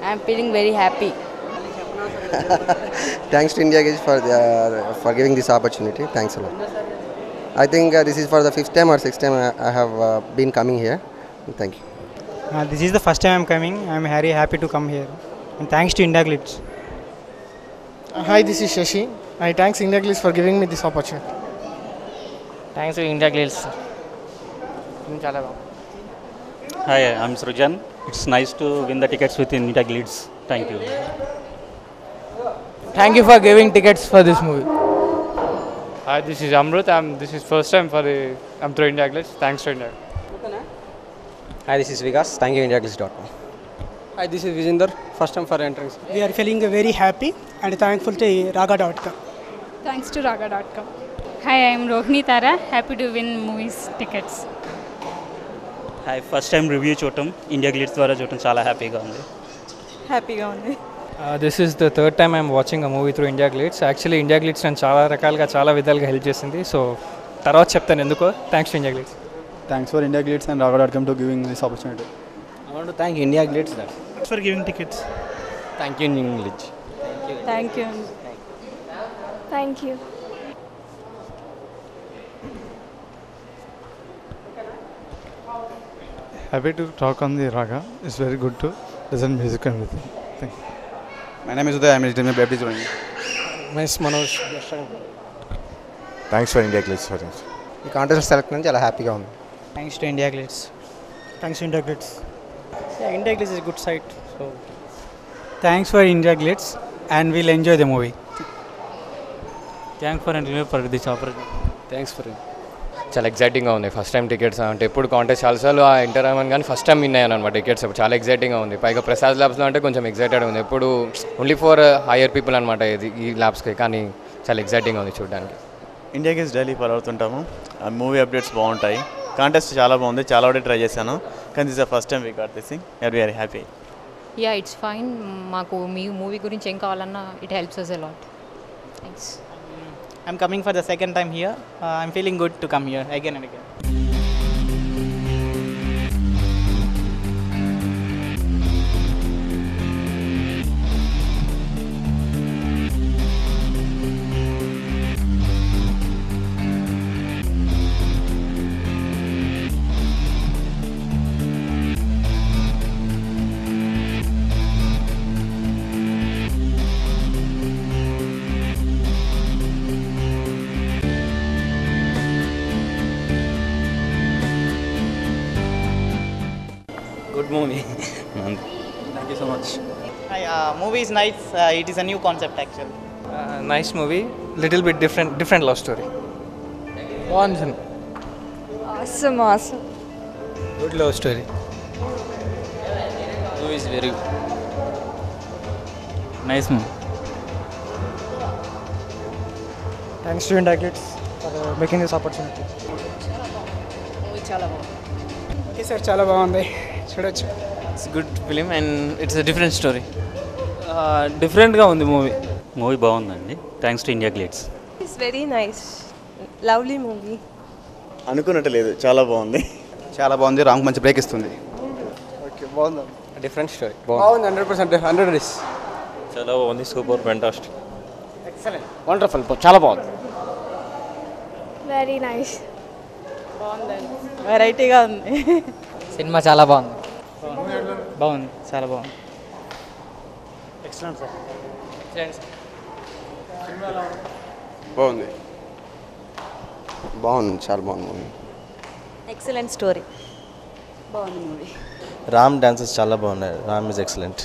I'm feeling very happy. Thanks to India Gate for giving this opportunity. Thanks a lot. I think this is for the fifth time or sixth time I have been coming here. Thank you. This is the first time I'm coming. I'm very happy to come here. And thanks to India Glitz. Hi, this is Shashi. I thanks India Glitz for giving me this opportunity. Thanks to India Glitz. Hi, I'm Srujan. It's nice to win the tickets with India Glitz. Thank you. Thank you for giving tickets for this movie. Hi, this is Amrut. This is first time I'm through India Glitz. Thanks to India. Hi, this is Vikas. Thank you, IndiaGlitz.com. Hi, this is Vijinder. First time for entering. We are feeling very happy and thankful to Raga.com. Thanks to Raga.com. Hi, I am Rohini Tara. Happy to win movies tickets. Hi, first time review చూడటం India glitz ద్వారా చూడటం చాలా హ్యాపీగా ఉంది. This is the third time I'm watching a movie through India Glitz. Actually, India Glitz నన్ను చాలా రకాలుగా చాలా విధాలుగా హెల్ప్ చేసింది. సో తర్వాత చెప్తాను ఎందుకో. Thanks to India Glitz. Thanks for India Glitz and Raga.com to giving this opportunity. I want to thank India Glitz. Thanks for giving tickets. Thank you, India Glitz. Thank you. Thank you. Happy to talk on the Raga. It's very good to listen music and everything. Thank you. My name is Uday. I'm a baptist joining. My name is Manoj. Thanks for India Glitz for this. ఈ contest select నుంచి చాలా హ్యాపీగా ఉంది. Thanks to India Glitz. Thanks to India Glitz. Yeah, India Glitz is a good site. So thanks for India Glitz and we'll enjoy the movie. Thanks for this opportunity. Thanks for it. చాలా ఎక్సైటింగ్గా ఉంది. First time tickets అంటే ఎప్పుడు contest చాలాసార్లు enter అయ్యాను కానీ first time win అయ్యాను అనమాట టికెట్స్. చాలా ఎక్సైటింగ్గా ఉంది. పైగా ప్రసాద్ ల్యాబ్స్లో అంటే కొంచెం ఎక్సైటెడ్ ఉంది. ఎప్పుడు ఓన్లీ ఫర్ హైయర్ పీపుల్ అనమాట ఇది ఈ ల్యాబ్స్కి. కానీ చాలా ఎక్సైటింగ్గా ఉంది చూడడానికి. ఇండియా గేమ్స్ డైలీ ఫాలో అవుతుంటాము. మూవీ అప్డేట్స్ బాగుంటాయి. కాంటెస్ట్ చాలా బాగుంది. చాలా ఒకటి ట్రై చేశాను కానీ this the first time we got this thing. We are very happy. Yeah, it's fine. మాకు మీ మూవీ గురించి ఏం కావాలన్నా it helps us a lot. Thanks. I'm coming for the second time here. I'm feeling good to come here again and again. Good movie. Thank you so much. Hi, movie is nice. It is a new concept actually. Nice movie. Little bit different love story. Awesome. Awesome. Good love story. Movie is very good. Nice movie. Thanks to India Glitz for making this opportunity. Movie చాలా బాగుంది. Okay, sir, చాలా బాగుంది. చూడొచ్చు. It's a good film and it's a different story. Differentగా ఉంది movie. Movie బాగుందండి. Thanks to India glitz. It's very nice. Lovely movie. అనుకున్నట్టు లేదు, చాలా బాగుంది. చాలా బాగుంది. రాంగ్ మంచి బ్రేక్ ఇస్తుంది. Okay, బాగుంది. Different story. బాగుంది. 100%. 100 days. చాలా బాగుంది. Super fantastic. Excellent. Wonderful. చాలా బాగుంది. Very nice. బాగుందండి. వెరైటీగా ఉంది. సినిమా చాలా బాగుంది. బాగుంది. చాలా బాగుంది. Excellent, sir. బాగుంది. చాలా బాగుంది. Excellent story. బాగుంది మూవీ. రామ్ డాన్సెస్ చాలా బాగున్నాయి. Ram is excellent.